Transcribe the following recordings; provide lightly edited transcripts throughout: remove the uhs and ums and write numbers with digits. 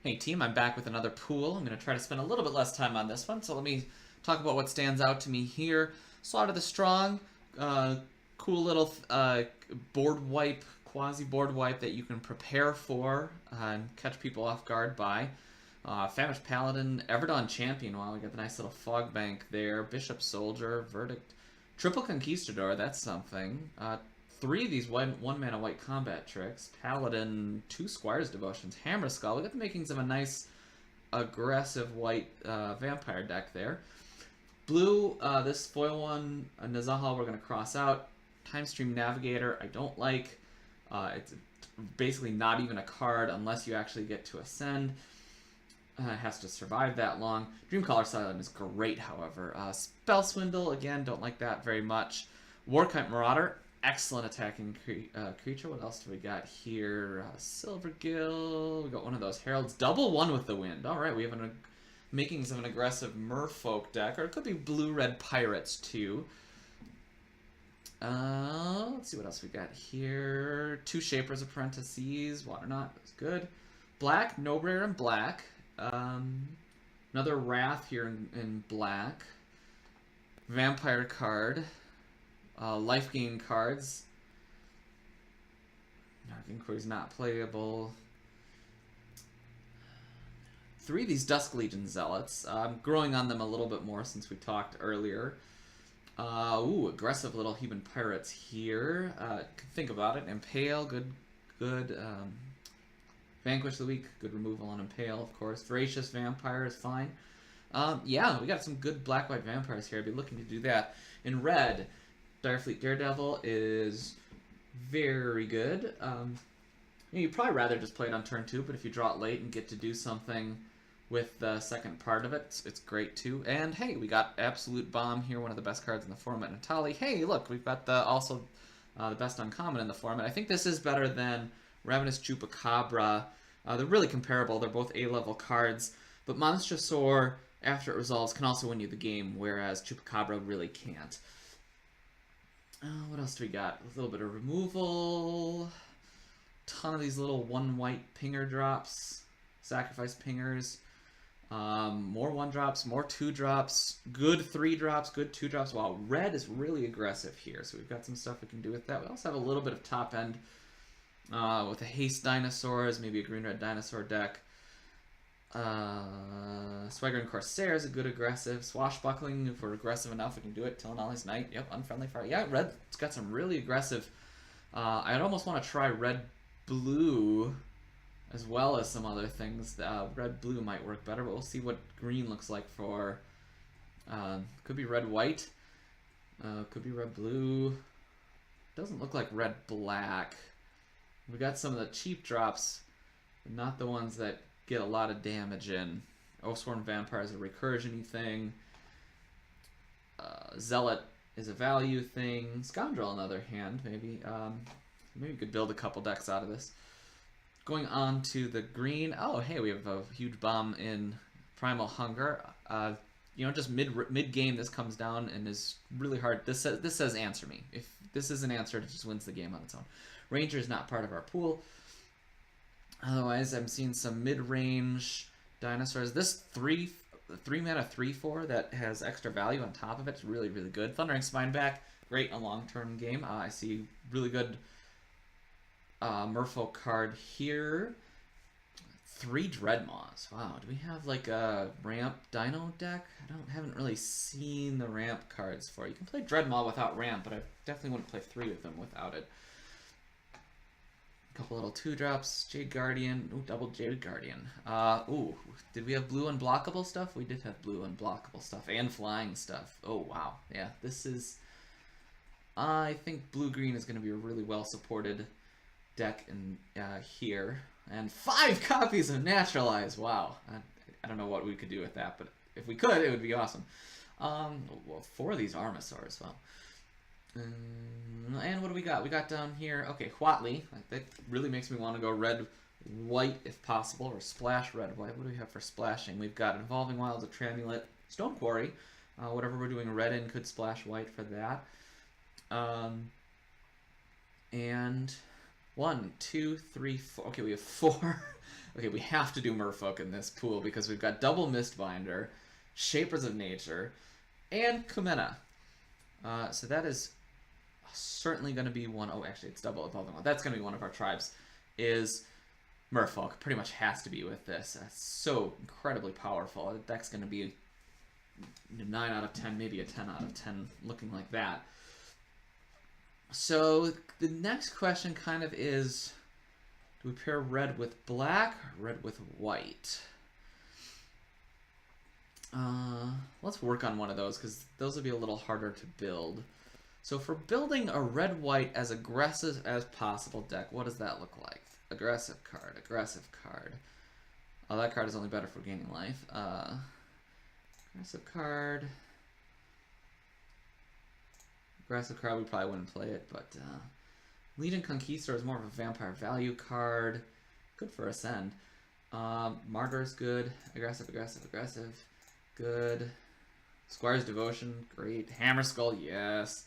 Hey team, I'm back with another pool. I'm going to try to spend a little bit less time on this one, so let me talk about what stands out to me here. Slaughter the Strong, cool little board wipe, quasi-board wipe that you can prepare for and catch people off guard by. Famished Paladin, Everdawn Champion, wow, we got the nice little fog bank there. Bishop Soldier, Verdict, Triple Conquistador, that's something. 3 of these one mana white combat tricks. Paladin, 2 Squire's Devotions, Hammer Skull. We got the makings of a nice aggressive white vampire deck there. Blue, this foil one, Nazahal, we're going to cross out. Time Stream Navigator, I don't like. It's basically not even a card unless you actually get to ascend. It has to survive that long. Dreamcaller Silent is great, however. Spell Swindle, again, don't like that very much. Warkite Marauder, excellent attacking creature. What else do we got here? Silvergill. We got one of those Heralds. Double 1 with the wind. All right, we have makings of an aggressive merfolk deck, or it could be blue-red pirates too. Let's see what else we got here. 2 Shaper's Apprentices. Waterknot. That's good. Black, no rare in black. Another Wrath here in black. Vampire card. Life gain cards. Dark Inquiry's not playable. 3 of these Dusk Legion Zealots. I'm growing on them a little bit more since we talked earlier. Aggressive little human pirates here. Think about it. Impale, good. Vanquish the Weak, good removal on Impale, of course. Voracious Vampire is fine. Yeah, we got some good black-white vampires here. I'd be looking to do that. In red, Direfleet Daredevil is very good. You'd probably rather just play it on turn 2, but if you draw it late and get to do something with the second part of it, it's great too. And hey, we got Absolute Bomb here, one of the best cards in the format. Natali, hey, look, we've got also the best uncommon in the format. I think this is better than Ravenous Chupacabra. They're really comparable. They're both A-level cards, but Monstrosaur, after it resolves, can also win you the game, whereas Chupacabra really can't. What else do we got? A little bit of removal. Ton of these little 1 white pinger drops. Sacrifice pingers. More 1 drops, more 2 drops. Good 3 drops, good 2 drops. Wow, red is really aggressive here, so we've got some stuff we can do with that. We also have a little bit of top end with the Haste Dinosaurs, maybe a green-red dinosaur deck. Swaggering Corsair is a good aggressive. Swashbuckling, if we're aggressive enough, we can do it. Tilonali's Knight, yep, Unfriendly Fire. Yeah, red's got some really aggressive. I'd almost want to try red-blue as well as some other things. Red-blue might work better, but we'll see what green looks like for... could be red-white. Could be red-blue. Doesn't look like red-black. We got some of the cheap drops, but not the ones that get a lot of damage in. Oathsworn Vampire is a recursion-y thing. Zealot is a value thing. Scoundrel, on the other hand, maybe we could build a couple decks out of this. Going on to the green. Oh, hey, we have a huge bomb in Primal Hunger. You know, just mid game, this comes down and is really hard. This says answer me. If this isn't answered, it just wins the game on its own. Ranger is not part of our pool. Otherwise, I'm seeing some mid-range dinosaurs. This 3 mana 3/4 that has extra value on top of it is really, really good. Thundering Spineback, great in a long-term game. I see really good Merfolk card here. 3 Dreadmaws. Wow, do we have like a ramp dino deck? I haven't really seen the ramp cards for it. You can play Dreadmaw without ramp, but I definitely wouldn't play 3 of them without it. Couple little 2 drops, Jade Guardian, ooh, double Jade Guardian. Ooh, did we have blue unblockable stuff? We did have blue unblockable stuff and flying stuff. Oh wow, yeah, this is. I think blue-green is going to be a really well supported deck in here, and 5 copies of Naturalize. Wow, I don't know what we could do with that, but if we could, it would be awesome. Well, 4 of these Armasaurs. Wow. And what do we got? We got down here, okay, Huatli. That really makes me want to go red-white if possible, or splash red-white. What do we have for splashing? We've got Evolving Wilds, a Tramulet, Stone Quarry. Whatever we're doing red in could splash white for that. And 1, 2, 3, 4. Okay, we have 4 Okay, we have to do Merfolk in this pool because we've got double Mistbinder, Shapers of Nature, and Kumena. So that is certainly going to be one. Oh, actually, it's double Evolving One. That's going to be one of our tribes. Is Merfolk. Pretty much has to be with this. That's so incredibly powerful. That deck's going to be 9 out of 10, maybe a 10 out of 10, looking like that. So the next question kind of is, do we pair red with black or red with white? Let's work on one of those because those will be a little harder to build. So for building a red-white as aggressive as possible deck, what does that look like? Aggressive card, aggressive card. Oh, that card is only better for gaining life. Aggressive card. Aggressive card, we probably wouldn't play it, but Legion Conquistador is more of a vampire value card. Good for Ascend. Martyr is good. Aggressive, aggressive, aggressive. Good. Squire's Devotion, great. Hammerskull, yes.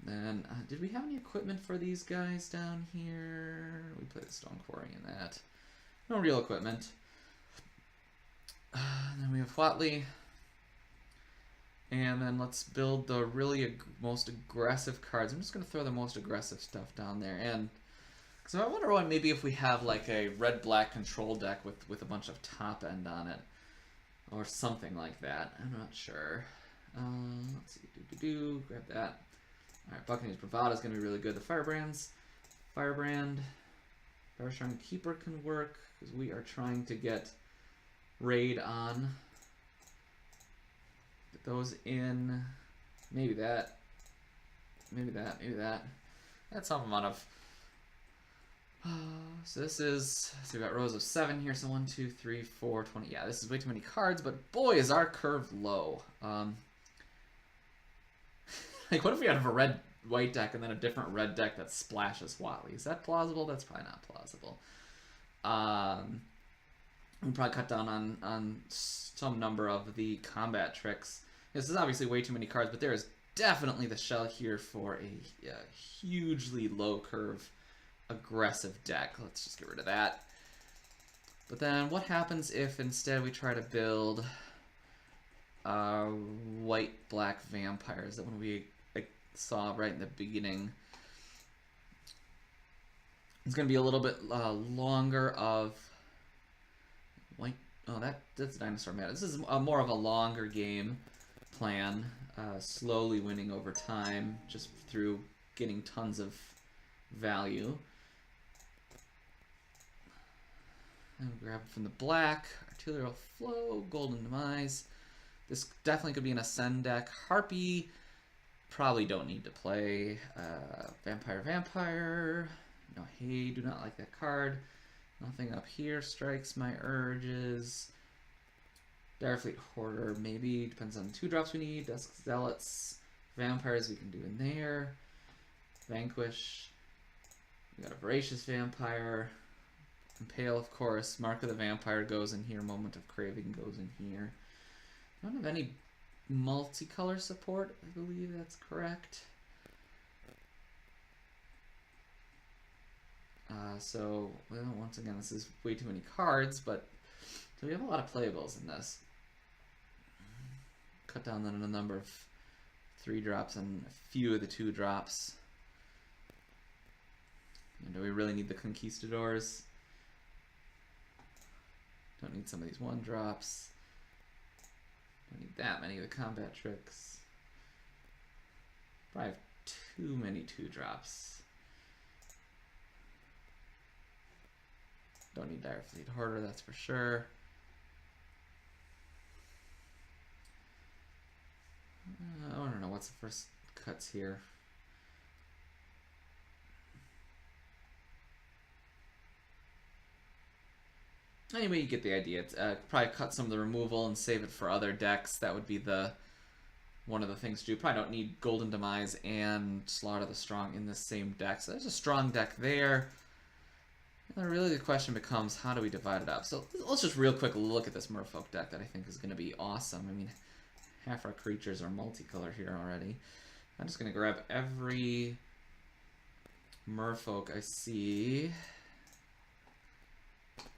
Then, did we have any equipment for these guys down here? We played the Stone Quarry in that. No real equipment. Then we have Flatley. And then let's build the really most aggressive cards. I'm just going to throw the most aggressive stuff down there. And so I wonder why maybe if we have like a red-black control deck with a bunch of top end on it. Or something like that. I'm not sure. Let's see. Grab that. Alright, Buccaneers Bravado is going to be really good. The Firebrand. Fire Shrine Keeper can work because we are trying to get raid on. Get those in. Maybe that. Maybe that. Maybe that. That's some amount of. So this is. So we got rows of 7 here. So 1, 2, 3, 4, 20. Yeah, this is way too many cards, but boy, is our curve low. Like, what if we had a red-white deck and then a different red deck that splashes Watley? Is that plausible? That's probably not plausible. We'd probably cut down on some number of the combat tricks. This is obviously way too many cards, but there is definitely the shell here for a hugely low curve, aggressive deck. Let's just get rid of that. But then what happens if instead we try to build white-black vampires? That one we saw right in the beginning. It's going to be a little bit longer of white. Oh, that's Dinosaur Meta. This is more of a longer game plan, slowly winning over time just through getting tons of value. And grab it from the black. Arterial Flow, Golden Demise. This definitely could be an Ascend deck. Harpy, probably don't need to play. Vampire. No, hey, do not like that card. Nothing up here strikes my urges. Direfleet Hoarder, maybe. Depends on the 2-drops we need. Dusk Zealots. Vampires we can do in there. Vanquish. We got a Voracious Vampire. Impale, of course. Mark of the Vampire goes in here. Moment of Craving goes in here. I don't have any multicolor support, I believe that's correct. So, well, once again, this is way too many cards, but so we have a lot of playables in this. Cut down on the number of 3-drops and a few of the 2-drops. And do we really need the Conquistadors? Don't need some of these 1-drops. Don't need that many of the combat tricks. Probably have too many 2-drops. Don't need Direfleet Hoarder, that's for sure. I don't know, what's the first cuts here? Anyway, you get the idea. It's, probably cut some of the removal and save it for other decks. That would be one of the things to do. Probably don't need Golden Demise and Slaughter the Strong in the same deck. So there's a strong deck there. And really the question becomes, how do we divide it up? So let's just real quick look at this Merfolk deck that I think is going to be awesome. I mean, half our creatures are multicolor here already. I'm just going to grab every Merfolk I see.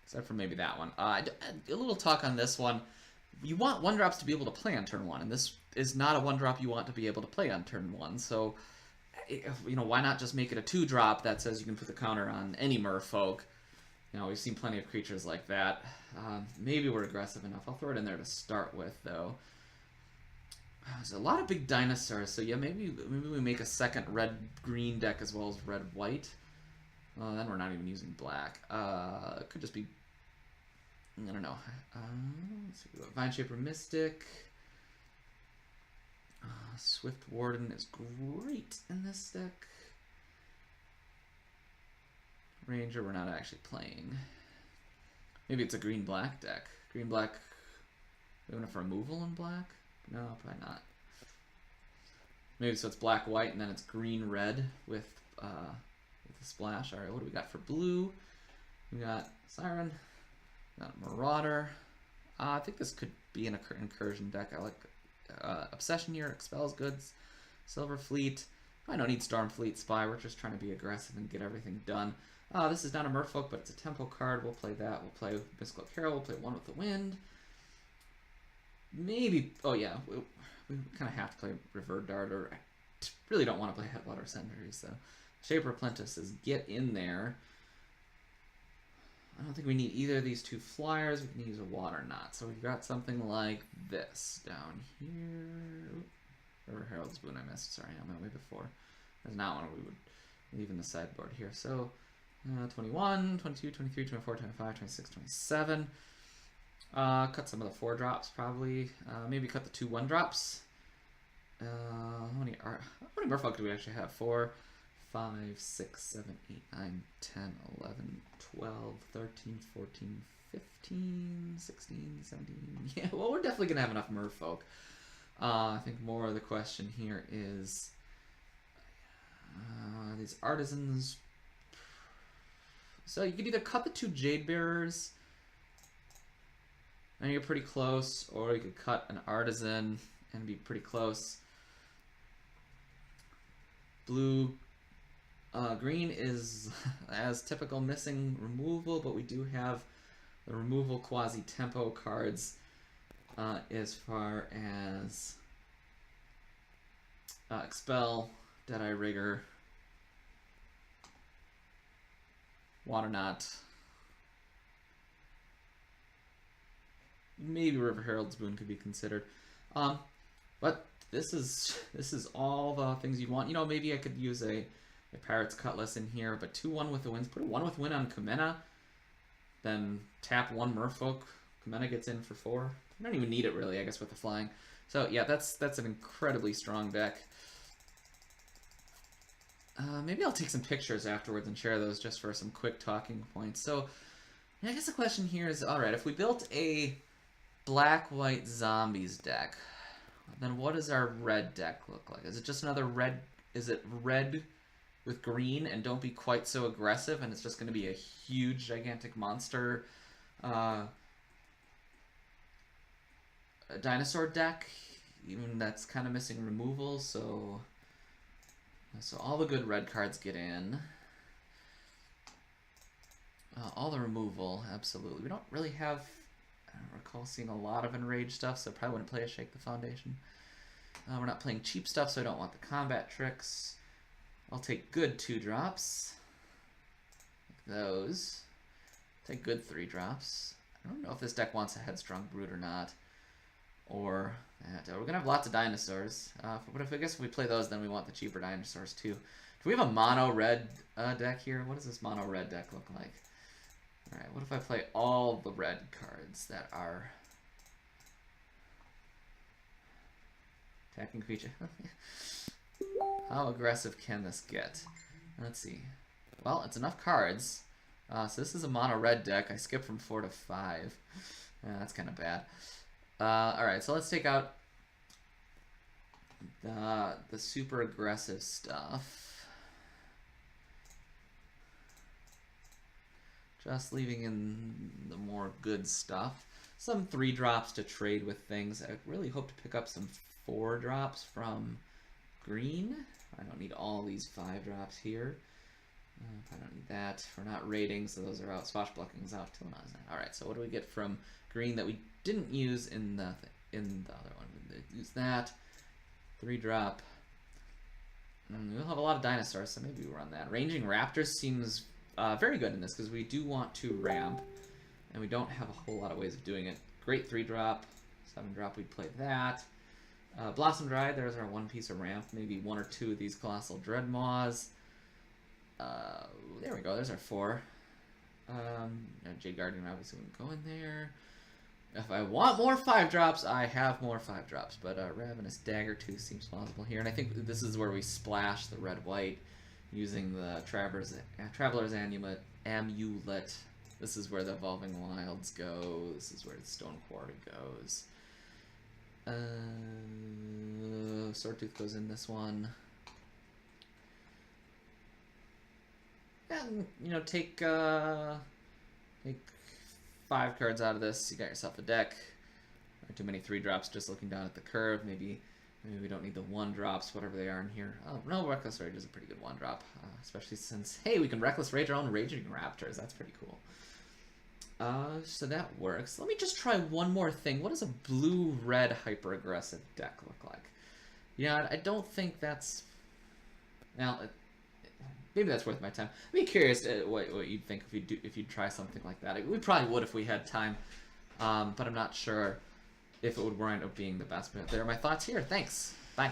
Except for maybe that one. A little talk on this one. You want 1-drops to be able to play on turn 1, and this is not a 1-drop you want to be able to play on turn 1. So, you know, why not just make it a 2-drop that says you can put the counter on any merfolk? You know, we've seen plenty of creatures like that. Maybe we're aggressive enough. I'll throw it in there to start with, though. There's a lot of big dinosaurs, so yeah, maybe we make a second red-green deck as well as red-white. Then we're not even using black. It could just be... I don't know. Let's see. Vineshaper Mystic. Swift Warden is great in this deck. Ranger, we're not actually playing. Maybe it's a green-black deck. Green-black. We have enough removal in black? No, probably not. Maybe so it's black-white and then it's green-red with a splash. Alright, what do we got for blue? We got Siren. We got Marauder. I think this could be an incursion deck. I like Obsession here. Expel's good. Silver Fleet. I don't need Stormfleet Spy. We're just trying to be aggressive and get everything done. This is not a merfolk, but it's a tempo card. We'll play that. We'll play Mystical Carol. We'll play One with the Wind. Maybe... Oh, yeah. We kind of have to play Revered Dart, or I really don't want to play Headwater Sentries, so... Shaper Plentus says, get in there. I don't think we need either of these 2 flyers. We can use a Water Knot. So we've got something like this down here. River Herald's Boon I missed. Sorry, I went way before. There's not one we would leave in the sideboard here. So 21, 22, 23, 24, 25, 26, 27. Cut some of the 4-drops probably. Maybe cut the 2 1-drops. How many merfolk do we actually have? 4, 5, 6, 7, 8, 9, 10, 11, 12, 13, 14, 15, 16, 17. Yeah, well, we're definitely going to have enough merfolk. I think more of the question here is these artisans. So you could either cut the 2 Jade Bearers, and you're pretty close, or you could cut an artisan and be pretty close. Blue, green is as typical missing removal, but we do have the removal quasi-tempo cards as far as Expel, Deadeye Rigger, Water Knot, maybe River Herald's Boon could be considered. But this is all the things you want. You know, maybe I could use a Pirate's Cutlass in here, but 2-1 with the Winds. Put a 1 with Wind on Kumena, then tap 1 Merfolk. Kumena gets in for 4. I don't even need it really, I guess, with the flying. So yeah, that's an incredibly strong deck. Maybe I'll take some pictures afterwards and share those just for some quick talking points. So I guess the question here is, all right, if we built a black-white zombies deck, then what does our red deck look like? Is it just another red? Is it red with green and don't be quite so aggressive, and it's just going to be a huge, gigantic monster a dinosaur deck, even that's kind of missing removal, so all the good red cards get in. All the removal, absolutely. We don't really have, I don't recall seeing a lot of enraged stuff, so I probably wouldn't play a Shake the Foundation. We're not playing cheap stuff, so I don't want the combat tricks. I'll take good 2-drops. Like those. Take good 3-drops. I don't know if this deck wants a Headstrong Brute or not. Or that. We're going to have lots of dinosaurs. But I guess if we play those, then we want the cheaper dinosaurs too. Do we have a mono red deck here? What does this mono red deck look like? Alright, what if I play all the red cards that are attacking creature? How aggressive can this get? Let's see. Well, it's enough cards. So this is a mono red deck. I skipped from 4 to 5. That's kind of bad. Alright, so let's take out the super aggressive stuff. Just leaving in the more good stuff. Some 3-drops to trade with things. I really hope to pick up some 4-drops from green. I don't need all these 5-drops here. I don't need that. We're not raiding, so those are out. Swashbuckling's out. Alright, so what do we get from green that we didn't use in the other one? We use that. 3-drop. We'll have a lot of dinosaurs, so maybe we'll run that. Ranging Raptors seems very good in this, because we do want to ramp, and we don't have a whole lot of ways of doing it. Great 3-drop. 7-drop, we'd play that. Blossom Dry, there's our 1 piece of ramp. Maybe 1 or 2 of these Colossal Dreadmaws. There we go, there's our 4. Jade Guardian obviously wouldn't go in there. If I want more 5-drops, I have more 5-drops, but Ravenous Daggertooth seems plausible here, and I think this is where we splash the red-white using the Traveler's Amulet. This is where the Evolving Wilds go. This is where the Stone Quarry goes. Swordtooth goes in this one. And, you know, take 5 cards out of this. You got yourself a deck. Not too many 3-drops just looking down at the curve. Maybe we don't need the 1-drops, whatever they are in here. Oh, no, Reckless Rage is a pretty good 1-drop. Especially since, hey, we can Reckless Rage our own Raging Raptors. That's pretty cool. So that works. Let me just try one more thing. What does a blue-red hyper-aggressive deck look like? Yeah, I don't think that's... Now, maybe that's worth my time. I'd be curious what you'd think if you'd try something like that. We probably would if we had time, but I'm not sure if it would wind up being the best. But there are my thoughts here. Thanks. Bye.